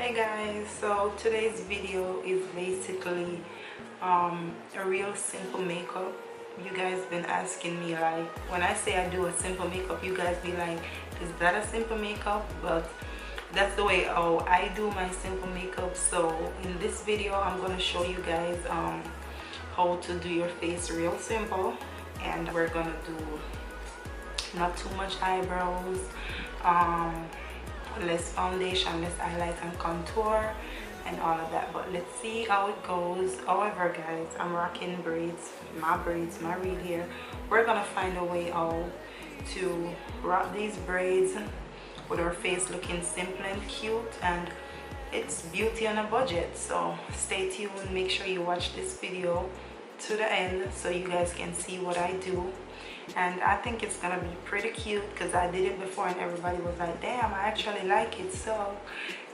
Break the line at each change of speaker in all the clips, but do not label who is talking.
Hey guys, so today's video is basically a real simple makeup. You guys been asking me, like, when I say I do a simple makeup, you guys be like, is that a simple makeup? But that's the way I do my simple makeup. So in this video I'm gonna show you guys how to do your face real simple, and we're gonna do not too much eyebrows, less foundation, less highlight and contour and all of that. But let's see how it goes. However guys, I'm rocking braids, my real hair. We're gonna find a way how to rock these braids with our face looking simple and cute, and it's beauty on a budget. So stay tuned, make sure you watch this video to the end so you guys can see what I do. And I think it's gonna be pretty cute because I did it before and everybody was like, damn, I actually like it. So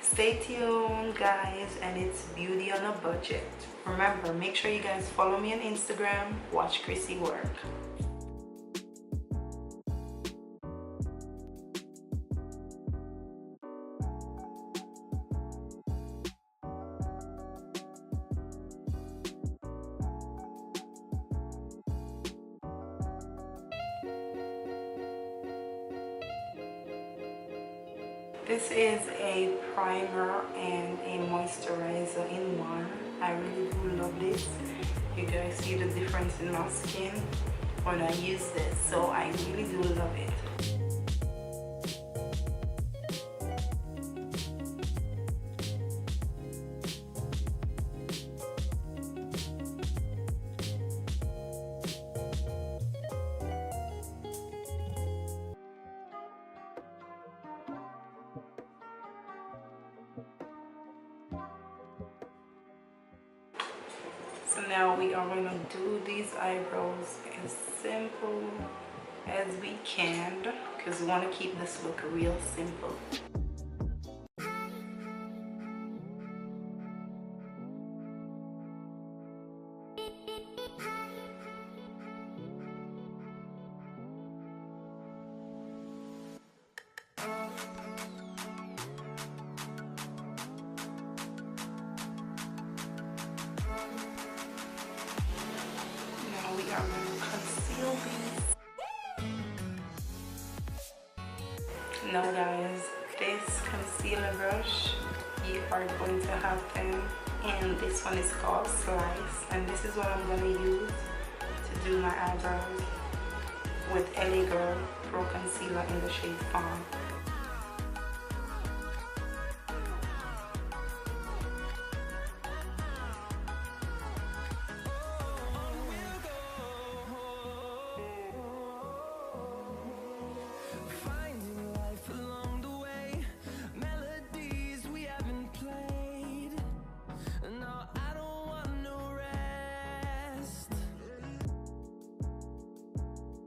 stay tuned guys, and it's beauty on a budget. Remember, make sure you guys follow me on Instagram, watch Chrissy work. This is a primer and a moisturizer in one. I really do love this. You guys see the difference in my skin when I use this, so I really do love it. So now we are going to do these eyebrows as simple as we can because we want to keep this look real simple. We are going to conceal these. Now guys, this concealer brush, you are going to have them, and this one is called Slice, and this is what I'm going to use to do my eyebrows with LA Girl Pro Concealer in the shade Fawn.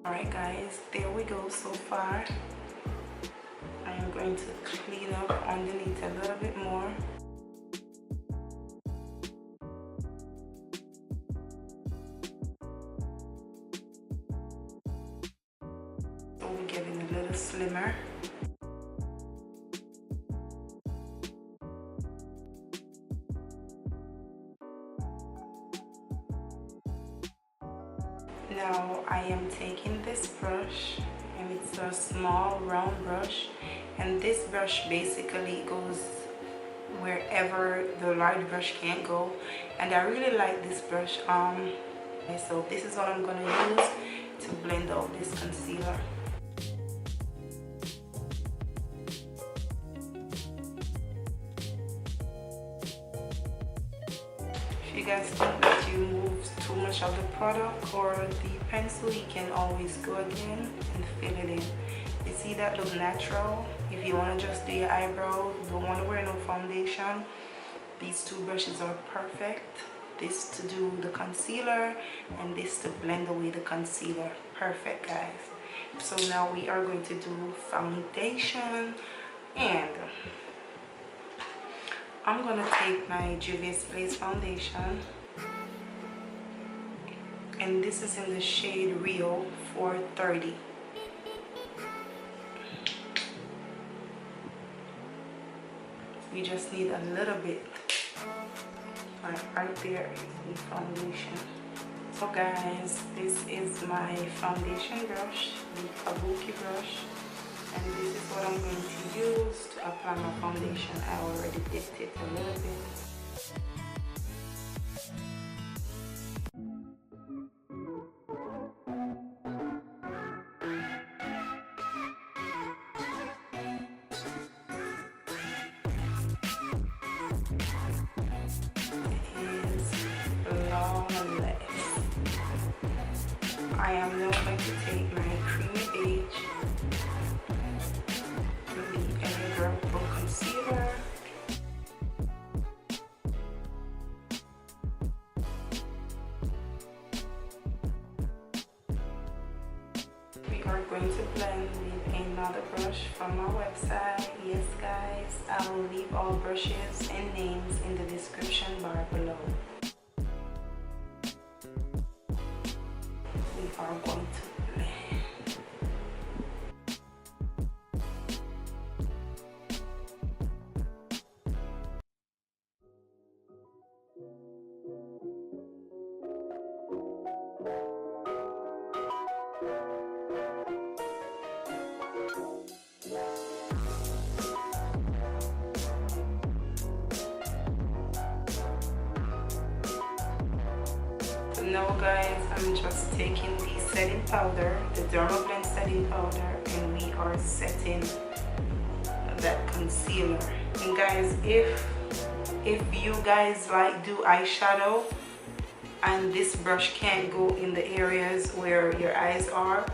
Alright guys, there we go so far. I am going to clean up underneath a little bit more. So we're getting a little slimmer. Now I am taking this brush, and it's a small round brush, and this brush basically goes wherever the large brush can't go, and I really like this brush. So this is what I'm going to use to blend out this concealer. If you guys think that you moved too much of the product or the pencil, you can always go again and fill it in. You see that look natural? If you want to just do your eyebrows, don't want to wear no foundation, these two brushes are perfect. This to do the concealer and this to blend away the concealer. Perfect guys. So now we are going to do foundation, and I'm gonna take my Juvia's Place foundation, and this is in the shade Rio 430. you just need a little bit, like right there, in foundation. So guys, this is my foundation brush, the Kabuki brush, and this is what I'm going to use to apply my foundation. I already dipped it a little bit. I am now going to take my creamy beige, the Ellegra Pro Concealer, we are going to blend with another brush from our website. Yes guys, I will leave all brushes and names in the description bar below. We are going to blend. So now guys, I'm just taking the setting powder, the Dermablend setting powder, and we are setting that concealer. And guys, if you guys like do eyeshadow and this brush can't go in the areas where your eyes are,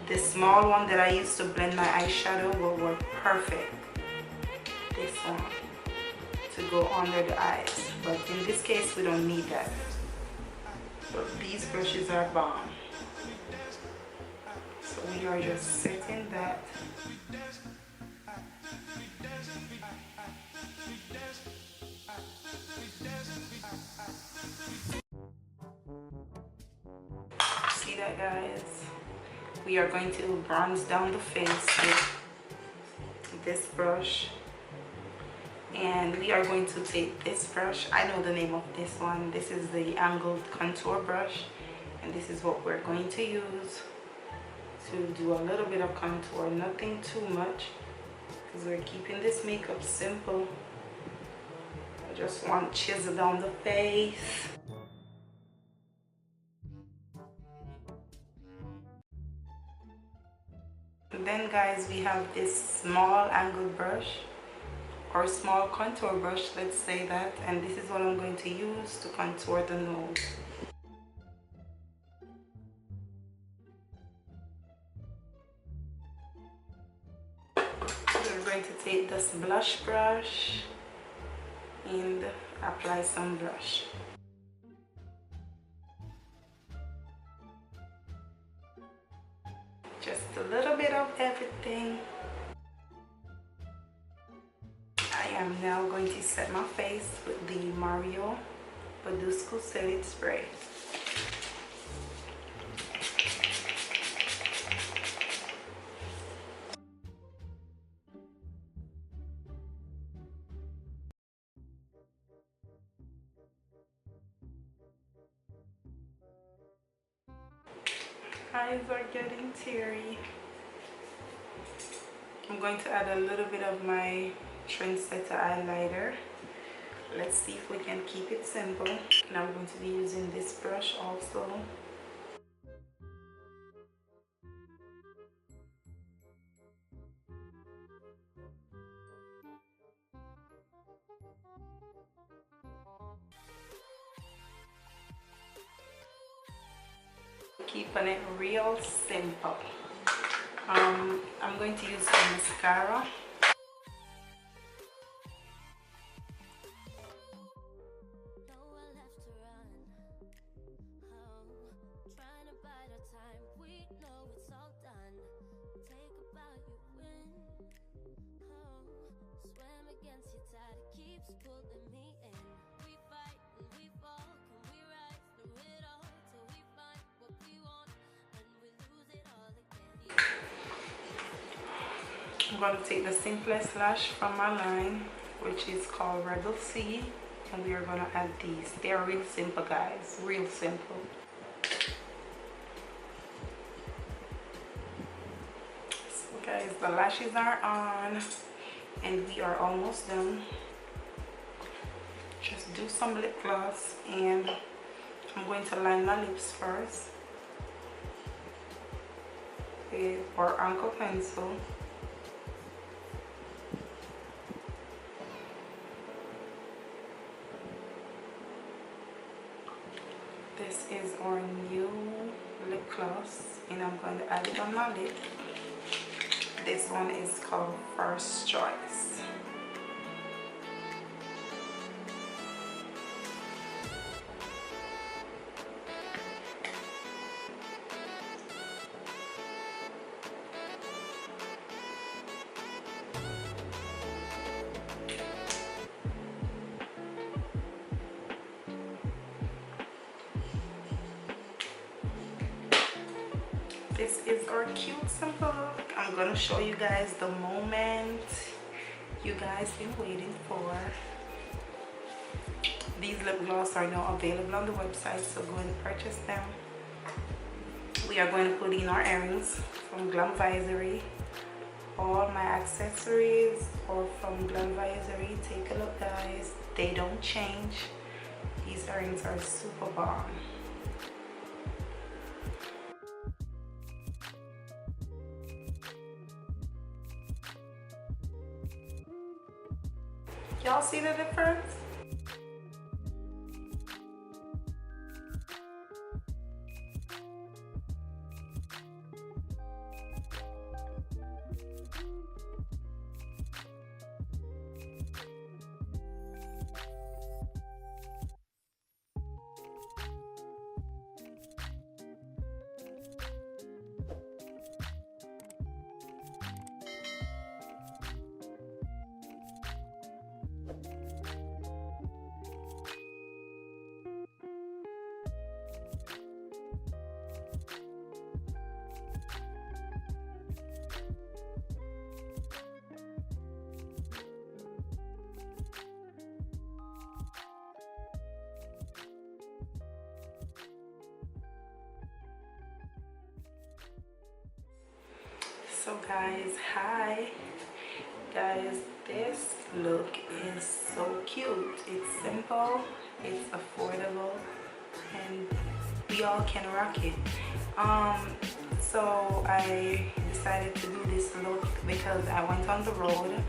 the small one that I use to blend my eyeshadow will work perfect. This one to go under the eyes, but in this case we don't need that. So these brushes are bomb. So we are just setting that. See that guys? We are going to bronze down the face with this brush. And we are going to take this brush. I know the name of this one. This is the angled contour brush, and this is what we're going to use to do a little bit of contour, nothing too much, because we're keeping this makeup simple. I just want to chisel down the face. And then guys, we have this small angled brush, or small contour brush, let's say that, and this is what I'm going to use to contour the nose. We're going to take this blush brush and apply some blush. Just a little bit of everything. I am now going to set my face with the Mario Badescu Setting Spray. Eyes are getting teary. I'm going to add a little bit of my Trendsetter highlighter. Let's see if we can keep it simple. And I'm going to be using this brush also. Keeping it real simple. I'm going to use some mascara. I'm going to take the Simplest Lash from my line which is called Rebel C, and we are gonna add these. They are real simple, guys, real simple. So guys, the lashes are on and we are almost done. Just do some lip gloss, and I'm going to line my lips first with our Anchor pencil. This is our new lip gloss, and I'm going to add it on my lip. This one is called First Choice. This is our cute simple look. I'm gonna show you guys the moment you guys been waiting for. These lip gloss are now available on the website, so go and purchase them. We are going to put in our earrings from Glamvisory. All my accessories are from Glamvisory. Take a look, guys. They don't change. These earrings are super bomb. Y'all see the difference? So guys, hi guys, this look is so cute. It's simple, it's affordable, and we all can rock it. So I decided to do this look because I went on the road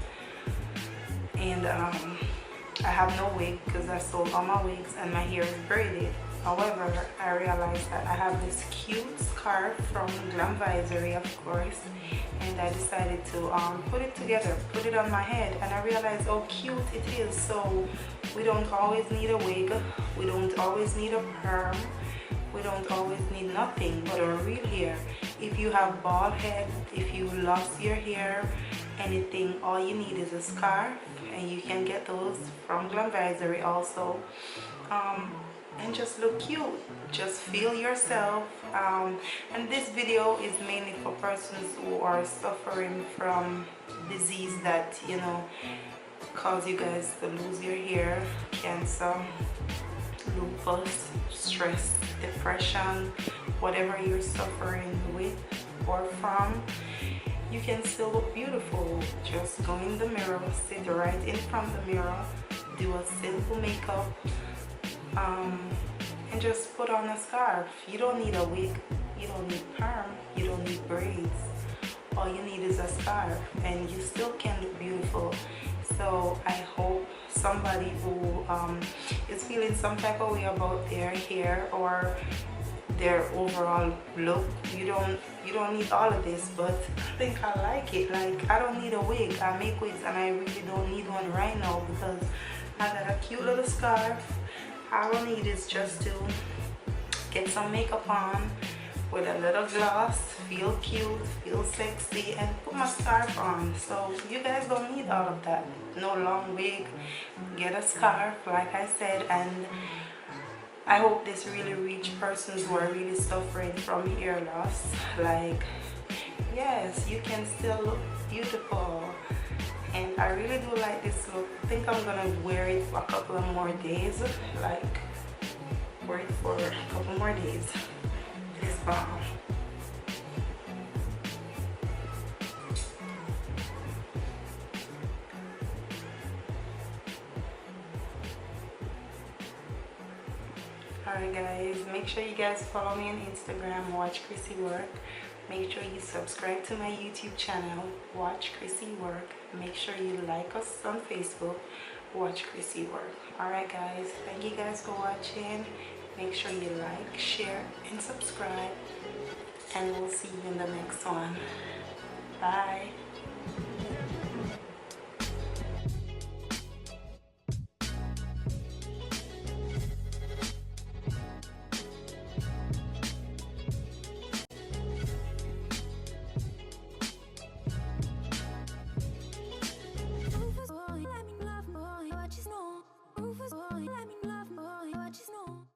and I have no wig because I sold all my wigs and my hair is braided. However, I realized that I have this cute scarf from Glamvisory, of course, and I decided to put it together, put it on my head, and I realized how cute it is. So we don't always need a wig, we don't always need a perm, we don't always need nothing but a real hair. If you have bald head, if you lost your hair, anything, all you need is a scarf, and you can get those from Glamvisory also. And just look cute, just feel yourself. And this video is mainly for persons who are suffering from disease that, you know, cause you guys to lose your hair: cancer, lupus, stress, depression, whatever you're suffering with or from. You can still look beautiful. Just go in the mirror, sit right in front of the mirror, do a simple makeup, and just put on a scarf. You don't need a wig, you don't need perm, you don't need braids. All you need is a scarf and you still can look beautiful. So I hope somebody who is feeling some type of way about their hair or their overall look, you don't need all of this, but I think I like it. Like, I don't need a wig. I make wigs and I really don't need one right now because I got a cute little scarf. All I need is just to get some makeup on with a little gloss, feel cute, feel sexy, and put my scarf on. So you guys don't need all of that. No long wig, get a scarf like I said. And I hope this really reaches persons who are really suffering from hair loss. Like, yes, you can still look beautiful. and I really do like this look. I think I'm gonna wear it for a couple of more days, like wear it for a couple more days. This bomb. Alright guys, make sure you guys follow me on Instagram, Watch Chrissy Work. Make sure you subscribe to my YouTube channel, Watch Chrissy Work. Make sure you like us on Facebook, Watch Chrissy Work. Alright guys, thank you guys for watching. Make sure you like, share, and subscribe. And we'll see you in the next one. Bye.
Let me love more, what you know. Let me love more, what you know.